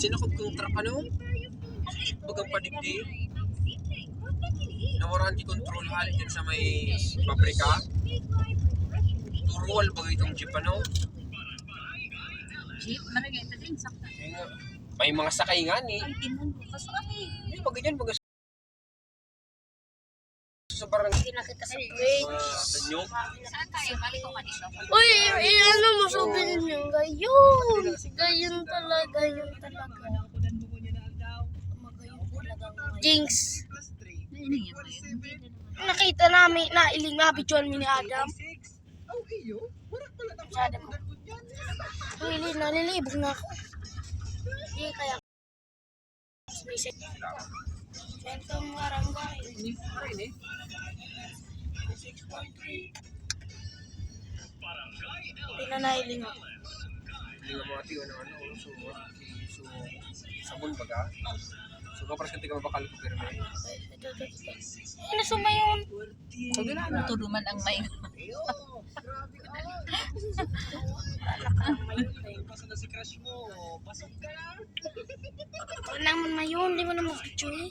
Sinakot kong truck ano? Bagang padigdi. Nawaran di control hal dyan sa may pabrika. Turual bagay itong jeep ano? Jeep, maragay ito din. Sakta. May mga sakay nga ni. Ay, tinan ko. Kasakay. Hindi bagay dyan bagay sa barangay. Hindi na kita sa break. Tanyog. Saan tayo? Mali ko kanina. Uy, ano mo sabihin niyo? Gayon. Gayon talaga, yun talaga. Jinx. Naining yun na yun. Nakita namin, nailing na bituan mi ni Adam. Si Adam. Nalilibog na ako. Hindi kaya. Bentong barangay. Ini, ini. 6.3. Hindi na nailing ako. Hindi nga mga tiyo na ano. So, sabon baga. So, kaparas kanti ka mabakal ko pero may. Ano sumayon? So, gila na. Tuduman ang may. Wala naman mayon, hindi mo na mag-picture eh.